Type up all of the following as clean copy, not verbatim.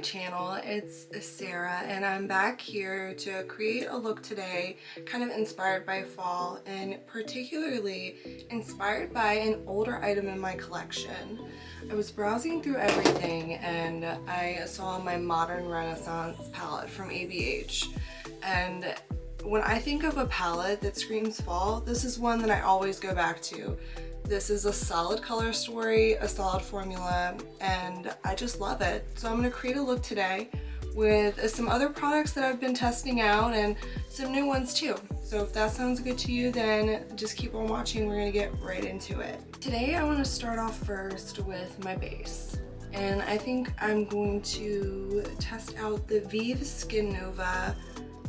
channel. It's Sarah and I'm back here to create a look today kind of inspired by fall and particularly inspired by an older item in my collection. I was browsing through everything and I saw my Modern Renaissance palette from ABH, and when I think of a palette that screams fall, this is one that I always go back to. This is a solid color story, a solid formula, and I just love it. So I'm going to create a look today with some other products that I've been testing out and some new ones too. So if that sounds good to you, then just keep on watching. We're going to get right into it. Today I want to start off first with my base. And I think I'm going to test out the VIEVE Skin Nova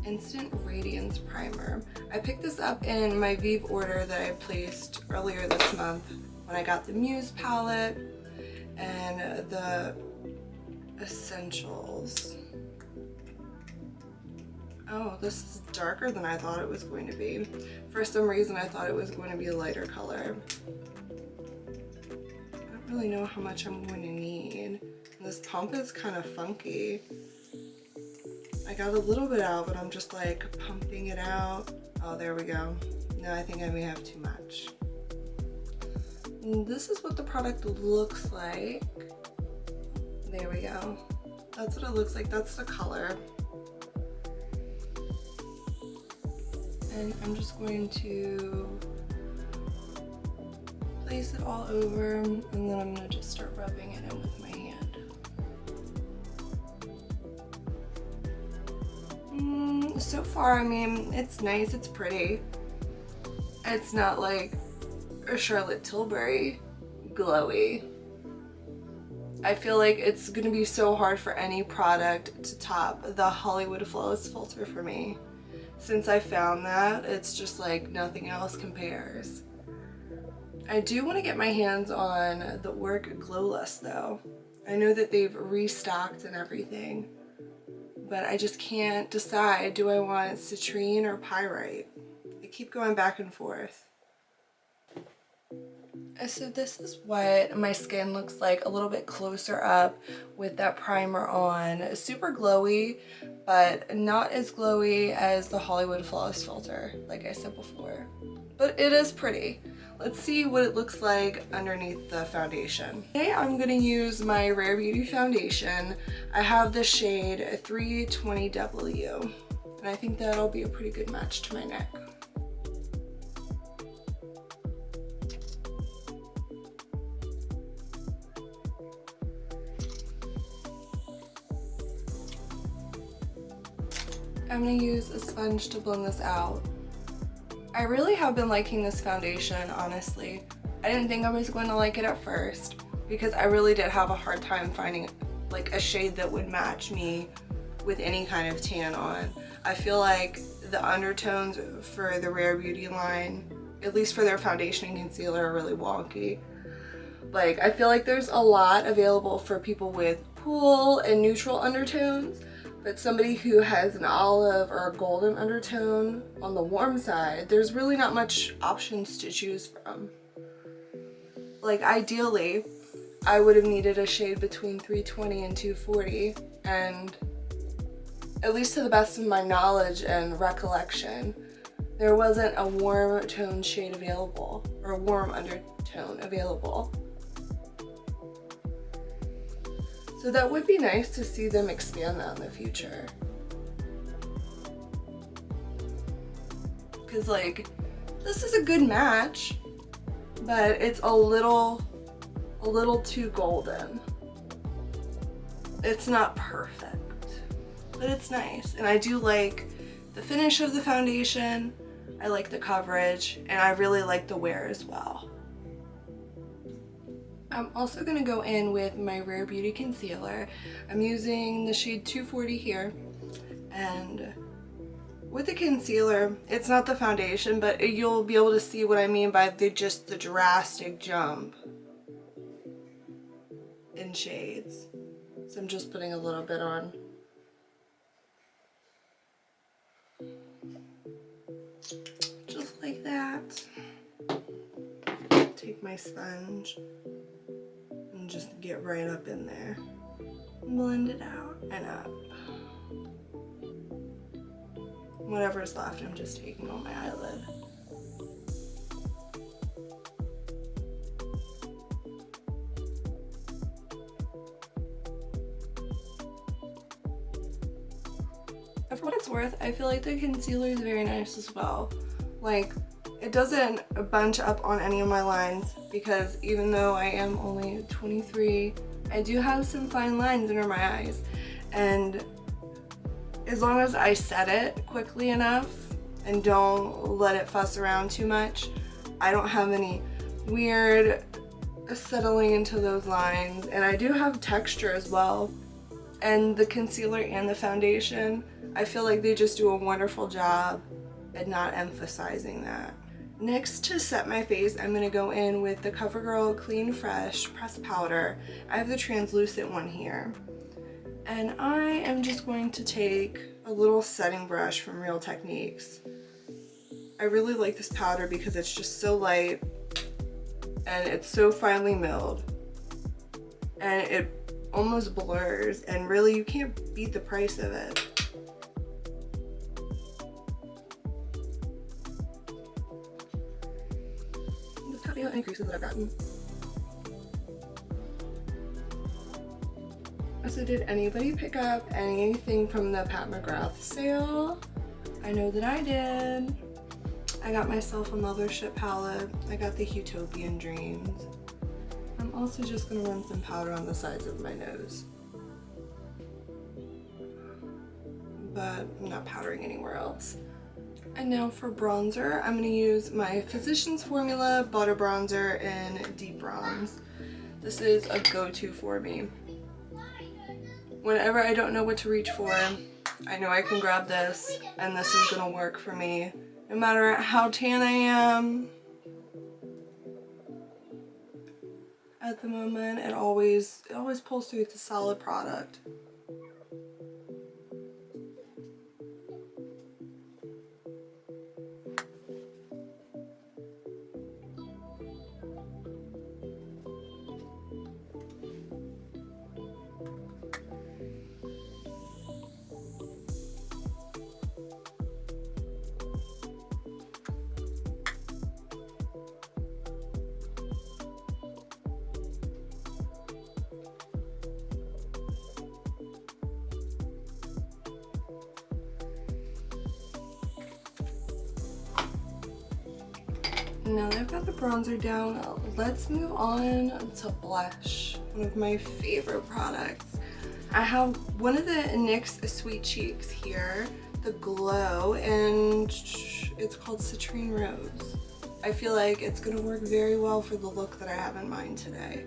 Instant Radiance Primer. I picked this up in my VIVE order that I placed earlier this month when I got the Muse palette and the Essentials. Oh, this is darker than I thought it was going to be. For some reason I thought it was going to be a lighter color. I don't really know how much I'm going to need. This pump is kind of funky. I got a little bit out, but I'm just like pumping it out. Oh, there we go. No, I think I may have too much. And this is what the product looks like. There we go. That's what it looks like. That's the color. And I'm just going to place it all over, and then I'm going to just start rubbing it in with my hand. So far, I mean, it's nice, it's pretty. It's not like a Charlotte Tilbury glowy. I feel like it's gonna be so hard for any product to top the Hollywood Flawless filter for me. Since I found that, it's just like nothing else compares. I do want to get my hands on the Work Glowless though. I know that they've restocked and everything, but I just can't decide, do I want citrine or pyrite? I keep going back and forth. So this is what my skin looks like a little bit closer up with that primer on. Super glowy, but not as glowy as the Hollywood Flawless filter, like I said before. But it is pretty. Let's see what it looks like underneath the foundation. Today I'm going to use my Rare Beauty foundation. I have the shade 320W, and I think that'll be a pretty good match to my neck. I'm going to use a sponge to blend this out. I really have been liking this foundation, honestly. I didn't think I was going to like it at first because I really did have a hard time finding like a shade that would match me with any kind of tan on. I feel like the undertones for the Rare Beauty line, at least for their foundation and concealer, are really wonky. Like, I feel like there's a lot available for people with cool and neutral undertones, but somebody who has an olive or a golden undertone on the warm side, there's really not much options to choose from. Like, ideally, I would have needed a shade between 320 and 240, and at least to the best of my knowledge and recollection, there wasn't a warm tone shade available, or a warm undertone available. So that would be nice to see them expand that in the future. Because like, this is a good match, but it's a little too golden. It's not perfect, but it's nice. And I do like the finish of the foundation, I like the coverage, and I really like the wear as well. I'm also going to go in with my Rare Beauty concealer. I'm using the shade 240 here, and with the concealer, it's not the foundation, but you'll be able to see what I mean by just the drastic jump in shades. So I'm just putting a little bit on. Just like that. Take my sponge and just get right up in there. Blend it out and up. Whatever's left, I'm just taking on my eyelid. For what it's worth, I feel like the concealer is very nice as well. Like, it doesn't bunch up on any of my lines because even though I am only 23, I do have some fine lines under my eyes. And as long as I set it quickly enough and don't let it fuss around too much, I don't have any weird settling into those lines. And I do have texture as well. And the concealer and the foundation, I feel like they just do a wonderful job at not emphasizing that. Next, to set my face, I'm gonna go in with the Covergirl Clean Fresh Pressed Powder. I have the translucent one here. And I am just going to take a little setting brush from Real Techniques. I really like this powder because it's just so light and it's so finely milled. And it almost blurs, and really you can't beat the price of it. Just copy out any creases that I've gotten. So did anybody pick up anything from the Pat McGrath sale? I know that I did. I got myself a Mothership palette. I got the Utopian Dreams. I'm also just gonna run some powder on the sides of my nose. But I'm not powdering anywhere else. And now for bronzer, I'm gonna use my Physicians Formula Butter Bronzer in Deep Bronze. This is a go-to for me. Whenever I don't know what to reach for, I know I can grab this and this is gonna work for me. No matter how tan I am, at the moment, it always pulls through. It's a solid product. Now that I've got the bronzer down, let's move on to blush, one of my favorite products. I have one of the NYX Sweet Cheeks here, the Glow, and it's called Citrine Rose. I feel like it's gonna work very well for the look that I have in mind today.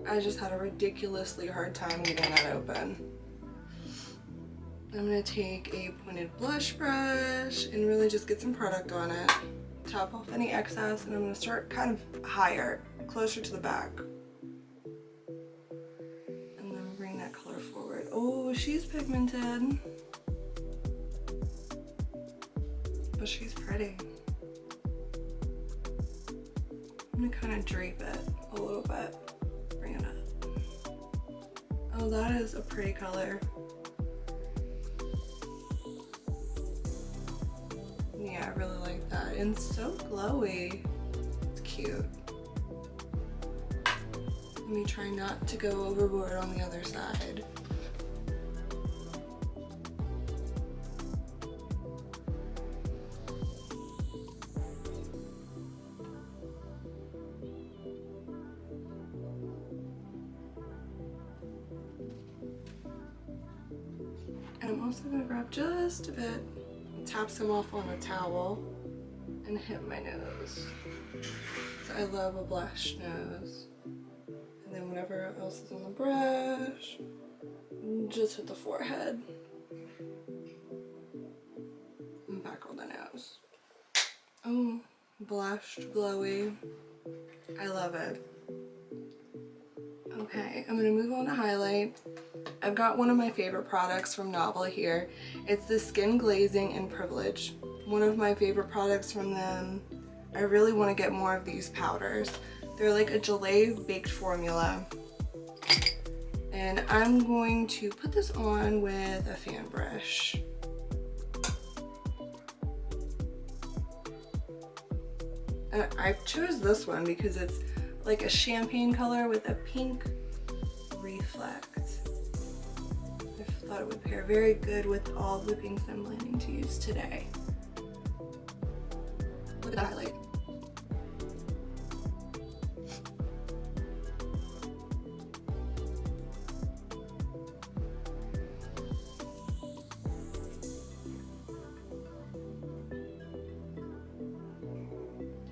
I just had a ridiculously hard time getting that open. I'm gonna take a pointed blush brush and really just get some product on it. Top off any excess, and I'm gonna start kind of higher, closer to the back. And then bring that color forward. Oh, she's pigmented. But she's pretty. I'm gonna kind of drape it a little bit. Bring it up. Oh, that is a pretty color. Yeah, I really like that. And so glowy. It's cute. Let me try not to go overboard on the other side. And I'm also going to grab just a bit, tap some off on a towel, and hit my nose. So I love a blush nose. And then whatever else is on the brush, just hit the forehead. And back on the nose. Oh, blushed, glowy. I love it. Okay, I'm gonna move on to highlight. I've got one of my favorite products from Nabla here. It's the Skin Glazing in Privilege. One of my favorite products from them. I really want to get more of these powders. They're like a gelée baked formula. And I'm going to put this on with a fan brush. And I chose this one because it's like a champagne color with a pink reflect. I thought it would pair very good with all the pinks I'm planning to use today. Look at that highlight.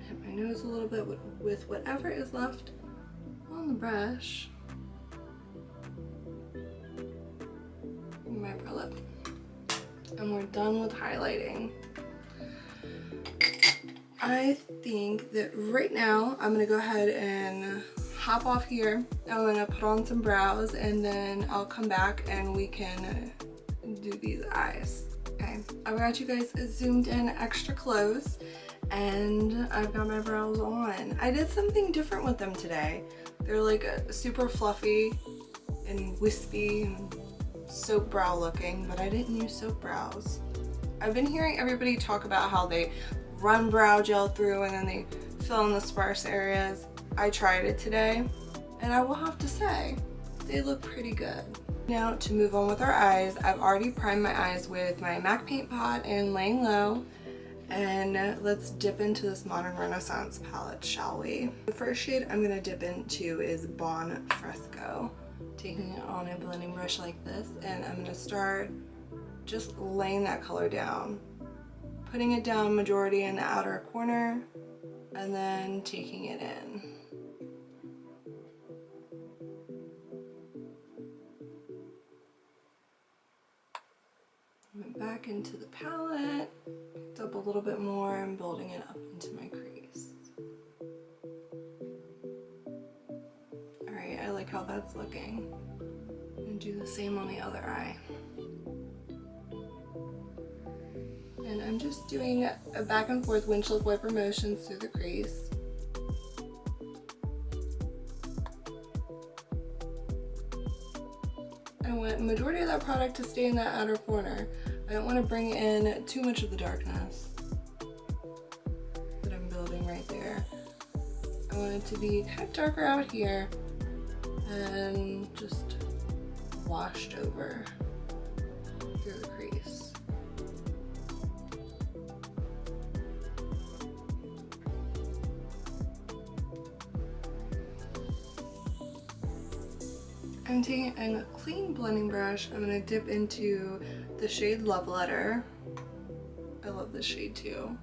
Hit my nose a little bit with whatever is left on the brush. My upper lip. And we're done with highlighting. I think that right now I'm gonna go ahead and hop off here. I'm gonna put on some brows and then I'll come back and we can do these eyes. Okay, I've got you guys zoomed in extra close and I've got my brows on. I did something different with them today. They're like super fluffy and wispy and soap brow looking, but I didn't use soap brows. I've been hearing everybody talk about how they run brow gel through and then they fill in the sparse areas. I tried it today and I will have to say they look pretty good. Now to move on with our eyes, I've already primed my eyes with my MAC paint pot and Laying Low, and let's dip into this Modern Renaissance palette, shall we? The first shade I'm gonna dip into is Bon Fresco. Taking it on a blending brush like this, and I'm gonna start just laying that color down, putting it down majority in the outer corner and then taking it in. Went back into the palette, picked up a little bit more and building it up into my crease. Alright, I like how that's looking. And do the same on the other eye. And I'm just doing a back and forth windshield wiper motions through the crease. I want majority of that product to stay in that outer corner. I don't want to bring in too much of the darkness that I'm building right there. I want it to be kind of darker out here and just washed over through the crease. I'm taking a clean blending brush. I'm going to dip into the shade Love Letter. I love this shade too.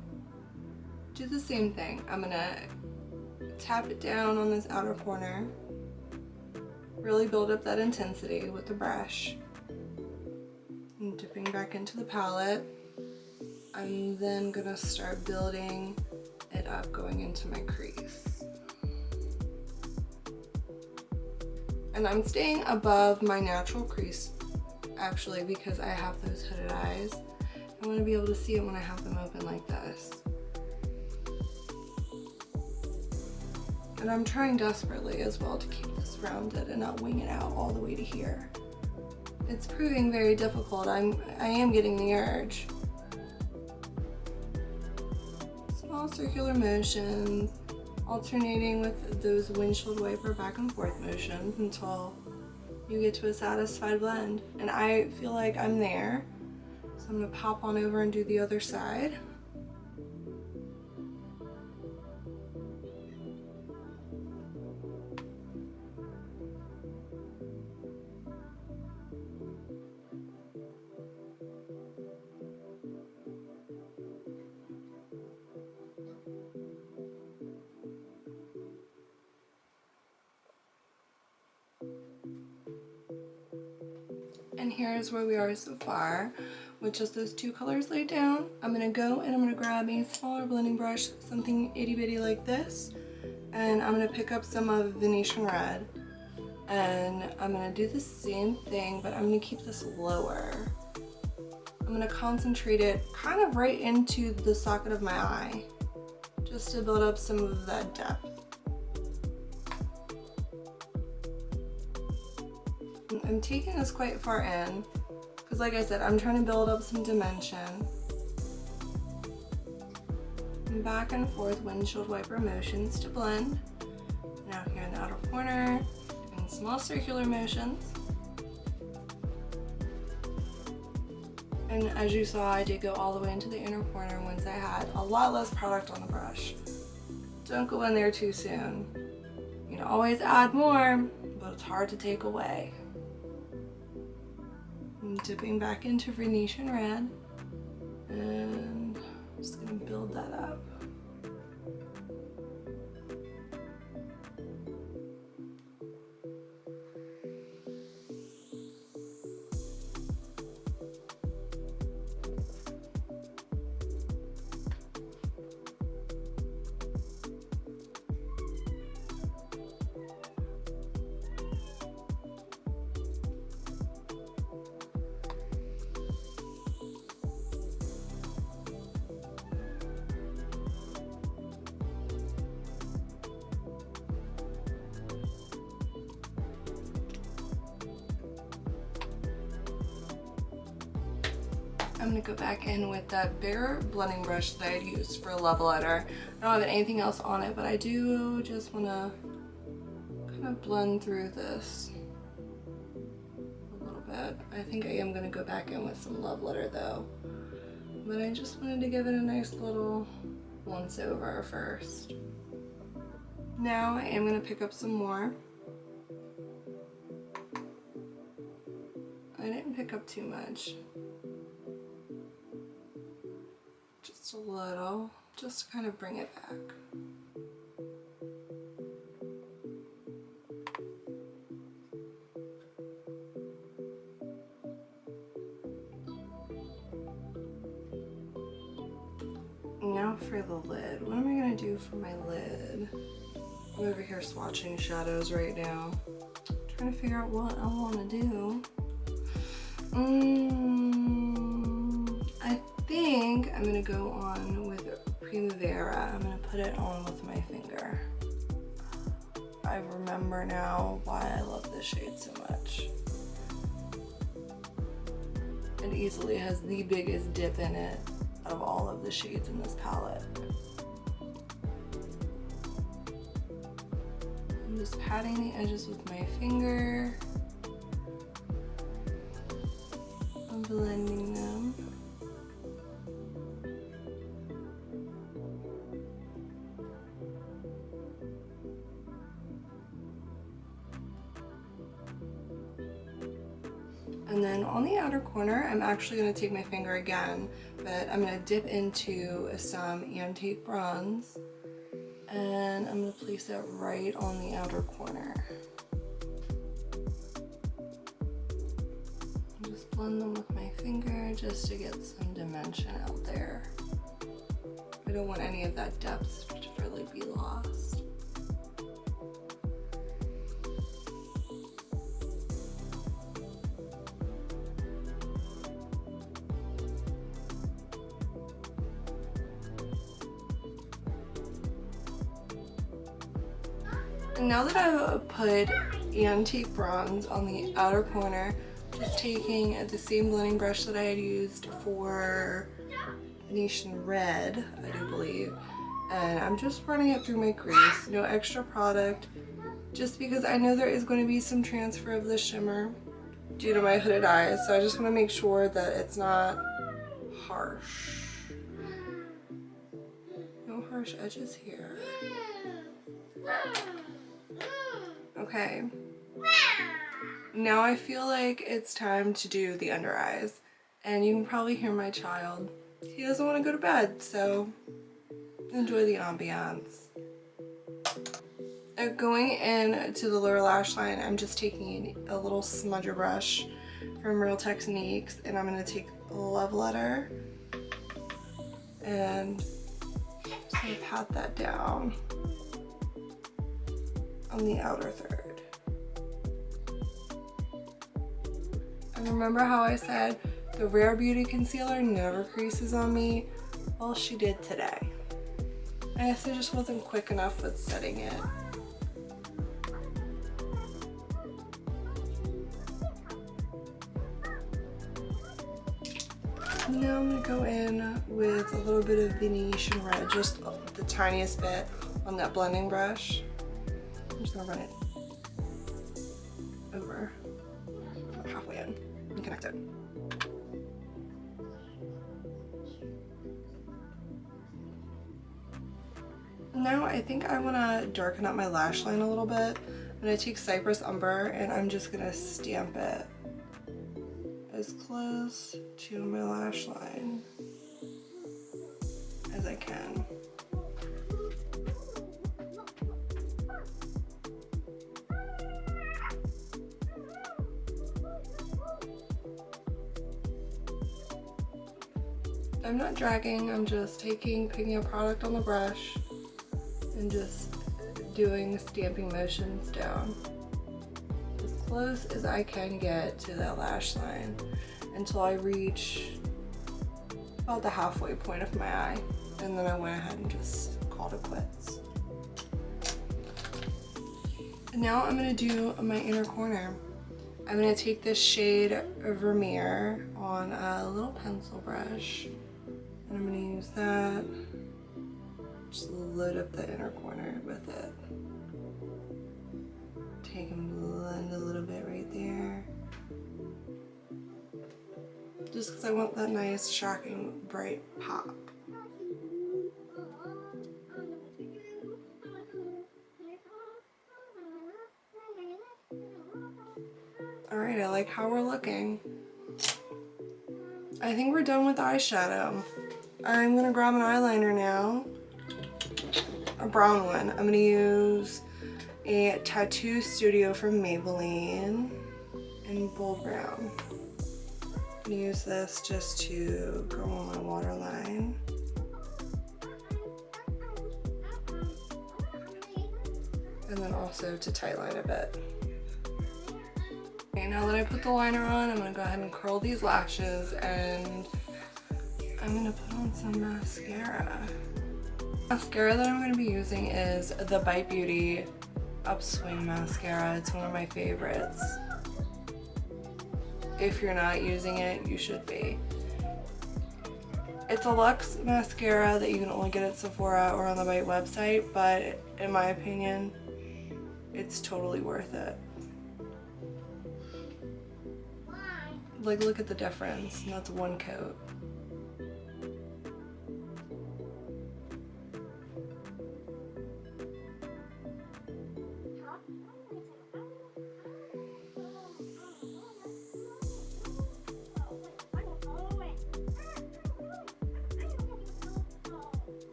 Do the same thing. I'm going to tap it down on this outer corner. Really build up that intensity with the brush. And dipping back into the palette. I'm then going to start building it up going into my crease. And I'm staying above my natural crease actually because I have those hooded eyes. I want to be able to see it when I have them open like this. And I'm trying desperately as well to keep this rounded and not wing it out all the way to here. It's proving very difficult. I am getting the urge. Small circular motions, alternating with those windshield wiper back and forth motions until you get to a satisfied blend. And I feel like I'm there. So I'm gonna pop on over and do the other side. And here's where we are so far with just those two colors laid down. I'm gonna go and I'm gonna grab a smaller blending brush, something itty bitty like this, and I'm gonna pick up some of Venetian Red, and I'm gonna do the same thing, but I'm gonna keep this lower. I'm gonna concentrate it kind of right into the socket of my eye, just to build up some of that depth. I'm taking this quite far in because, like I said, I'm trying to build up some dimension. And back and forth windshield wiper motions to blend. Now here in the outer corner, in small circular motions. And as you saw, I did go all the way into the inner corner once I had a lot less product on the brush. Don't go in there too soon. You can always add more, but it's hard to take away. I'm dipping back into Venetian red, and I'm just gonna build that up. I'm gonna go back in with that bigger blending brush that I had used for a level letter. I don't have anything else on it, but I do just wanna kind of blend through this a little bit. I think I am gonna go back in with some love letter though, but I just wanted to give it a nice little once over first. Now I am gonna pick up some more. I didn't pick up too much. Just a little, just to kind of bring it back. Now for the lid. What am I gonna do for my lid? I'm over here swatching shadows right now. Trying to figure out what I want to do. I think I'm gonna go on with Primavera. I'm gonna put it on with my finger. I remember now why I love this shade so much. It easily has the biggest dip in it out of all of the shades in this palette. I'm just patting the edges with my finger. I'm blending them. And then on the outer corner, I'm actually going to take my finger again, but I'm going to dip into some Antique Bronze, and I'm going to place it right on the outer corner. Just blend them with my finger just to get some dimension out there. I don't want any of that depth to really be lost. And now that I've put Antique Bronze on the outer corner, just taking the same blending brush that I had used for Venetian Red, I do believe, and I'm just running it through my crease. No extra product, just because I know there is going to be some transfer of the shimmer due to my hooded eyes, so I just want to make sure that it's not harsh. No harsh edges here. Okay, now I feel like it's time to do the under eyes, and you can probably hear my child. He doesn't want to go to bed, so enjoy the ambiance. Going in to the lower lash line, I'm just taking a little smudger brush from Real Techniques, and I'm going to take a love letter and just going to pat that down on the outer third. And remember how I said the Rare Beauty concealer never creases on me? Well, she did today. I guess I just wasn't quick enough with setting it. Now I'm gonna go in with a little bit of Venetian red, just the tiniest bit on that blending brush. I'm just gonna run it over halfway in and connect it. Now I think I want to darken up my lash line a little bit. I'm going to take Cypress Umber and I'm just going to stamp it as close to my lash line as I can. I'm not dragging, I'm just picking a product on the brush and just doing stamping motions down as close as I can get to that lash line until I reach about the halfway point of my eye, and then I went ahead and just called it quits. And now I'm going to do my inner corner. I'm going to take this shade Vermeer on a little pencil brush, and I'm going to use that. Just load up the inner corner with it. Take and blend a little bit right there. Just because I want that nice, shocking, bright pop. Alright, I like how we're looking. I think we're done with eyeshadow. I'm going to grab an eyeliner now. A brown one. I'm going to use a Tattoo Studio from Maybelline in Bold Brown. I'm going to use this just to go on my waterline. And then also to tightline a bit. Okay, now that I put the liner on, I'm going to go ahead and curl these lashes and I'm going to put on some mascara. Mascara that I'm going to be using is the Bite Beauty Upswing Mascara. It's one of my favorites. If you're not using it, you should be. It's a luxe mascara that you can only get at Sephora or on the Bite website, but in my opinion, it's totally worth it. Like, look at the difference, and that's one coat.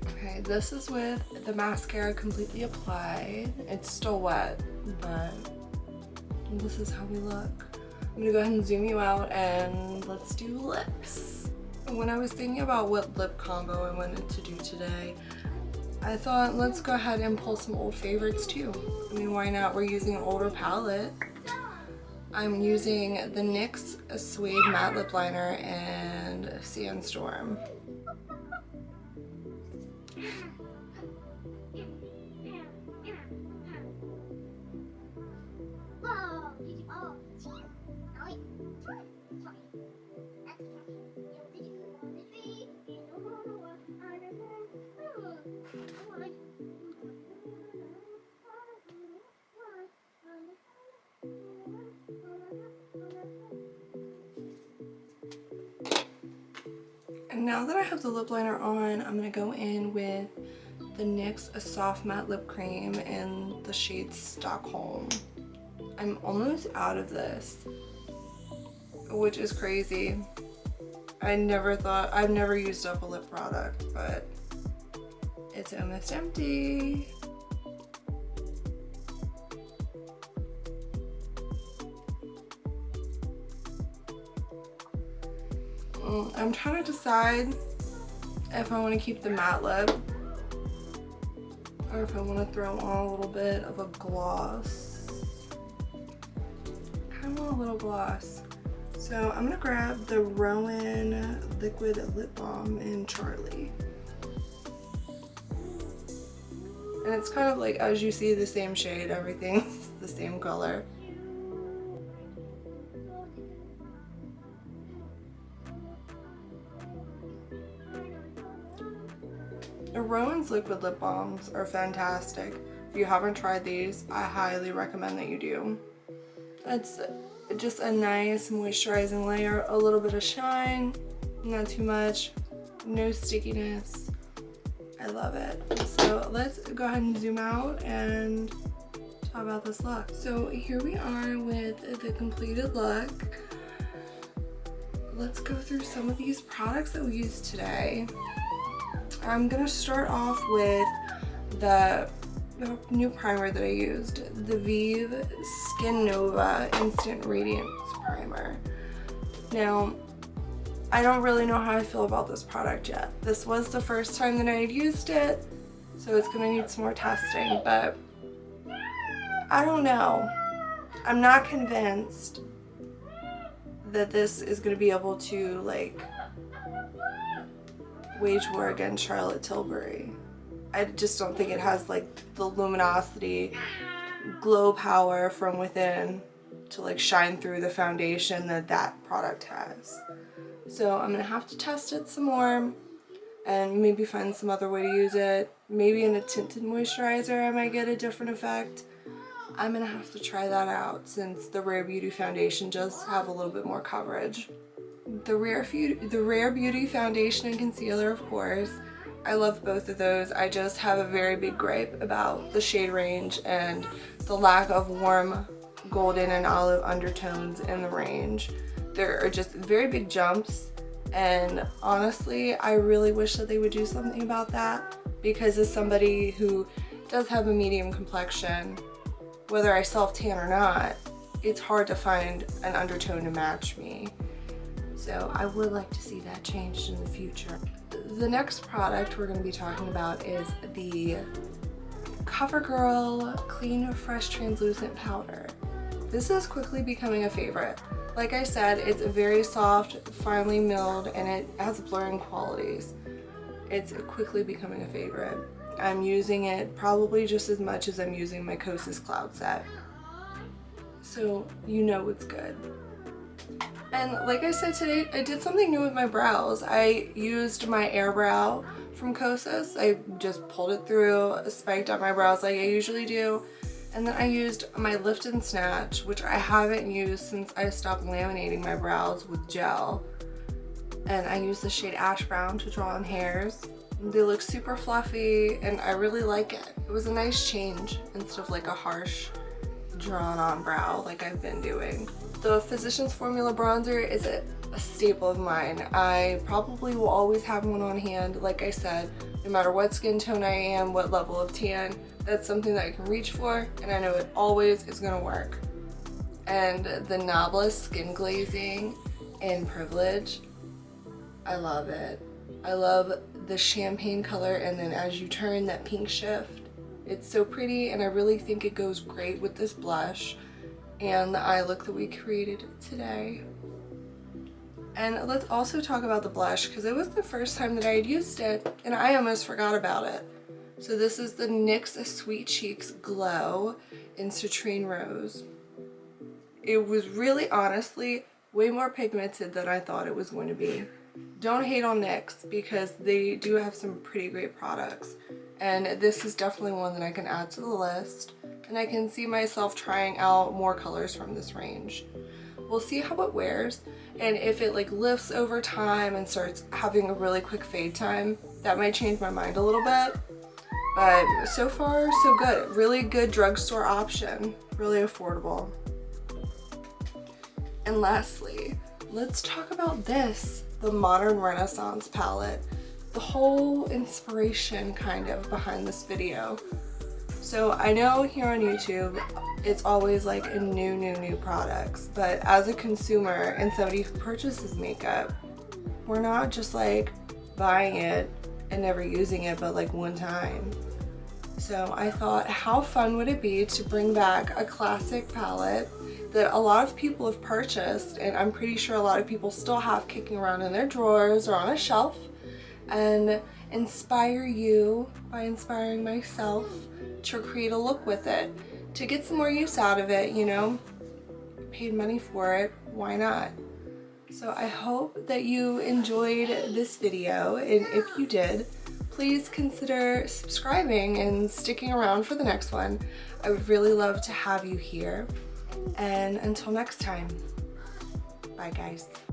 Okay, this is with the mascara completely applied. It's still wet, but this is how we look. I'm gonna go ahead and zoom you out and let's do lips. When I was thinking about what lip combo I wanted to do today, I thought let's go ahead and pull some old favorites too. I mean, why not? We're using an older palette. I'm using the NYX Suede Matte Lip Liner and Sandstorm. And now that I have the lip liner on, I'm going to go in with the NYX Soft Matte Lip Cream in the shade Stockholm. I'm almost out of this, which is crazy. I've never used up a lip product, but it's almost empty. I'm trying to decide if I want to keep the matte lip or if I want to throw on a little bit of a gloss. Kind of want a little gloss. So I'm gonna grab the Rowan Liquid Lip Balm in Charlie. And it's kind of like, as you see, the same shade, everything's the same color. Rowan's liquid lip balms are fantastic. If you haven't tried these, I highly recommend that you do. It's just a nice moisturizing layer, a little bit of shine, not too much, no stickiness. I love it. So let's go ahead and zoom out and talk about this look. So here we are with the completed look. Let's go through some of these products that we used today. I'm gonna start off with the new primer that I used, the VIEVE Skin Nova Instant Radiance Primer. Now, I don't really know how I feel about this product yet. This was the first time that I had used it, so it's gonna need some more testing, but I don't know. I'm not convinced that this is gonna be able to like wage war against Charlotte Tilbury. I just don't think it has like the luminosity, glow power from within to like shine through the foundation that that product has. So I'm gonna have to test it some more and maybe find some other way to use it. Maybe in a tinted moisturizer I might get a different effect. I'm gonna have to try that out since the Rare Beauty foundation does have a little bit more coverage. The Rare Beauty foundation and concealer, of course. I love both of those. I just have a very big gripe about the shade range and the lack of warm golden and olive undertones in the range. There are just very big jumps, and honestly, I really wish that they would do something about that, because as somebody who does have a medium complexion, whether I self-tan or not, it's hard to find an undertone to match me. So I would like to see that changed in the future. The next product we're going to be talking about is the Covergirl Clean Fresh Translucent Powder. This is quickly becoming a favorite. Like I said, it's very soft, finely milled, and it has blurring qualities. It's quickly becoming a favorite. I'm using it probably just as much as I'm using my Kosas Cloud Set. So you know it's good. And like I said today, I did something new with my brows. I used my Air Brow from Kosas. I just pulled it through, spiked up my brows like I usually do. And then I used my Lift and Snatch, which I haven't used since I stopped laminating my brows with gel. And I used the shade Ash Brown to draw on hairs. They look super fluffy and I really like it. It was a nice change instead of like a harsh drawn on brow like I've been doing. The Physicians Formula bronzer is a staple of mine. I probably will always have one on hand. Like I said, no matter what skin tone I am, what level of tan, that's something that I can reach for, and I know it always is gonna work. And the Nabla Skin Glazing in Privilege, I love it. I love the champagne color, and then as you turn, that pink shift. It's so pretty, and I really think it goes great with this blush and the eye look that we created today. And let's also talk about the blush, because it was the first time that I had used it and I almost forgot about it. So this is the NYX Sweet Cheeks Glow in Citrine Rose. It was really, honestly, way more pigmented than I thought it was going to be. Don't hate on NYX, because they do have some pretty great products. And this is definitely one that I can add to the list. And I can see myself trying out more colors from this range. We'll see how it wears, and if it like lifts over time and starts having a really quick fade time, that might change my mind a little bit. But so far, so good. Really good drugstore option, really affordable. And lastly, let's talk about this, the Modern Renaissance palette. The whole inspiration kind of behind this video. So I know here on YouTube, it's always like a new products, but as a consumer and somebody who purchases makeup, we're not just like buying it and never using it, but like one time. So I thought, how fun would it be to bring back a classic palette that a lot of people have purchased, and I'm pretty sure a lot of people still have kicking around in their drawers or on a shelf, and inspire you by inspiring myself to create a look with it, to get some more use out of it, you know? Paid money for it, why not? So I hope that you enjoyed this video, and if you did, please consider subscribing and sticking around for the next one. I would really love to have you here. And until next time, bye guys.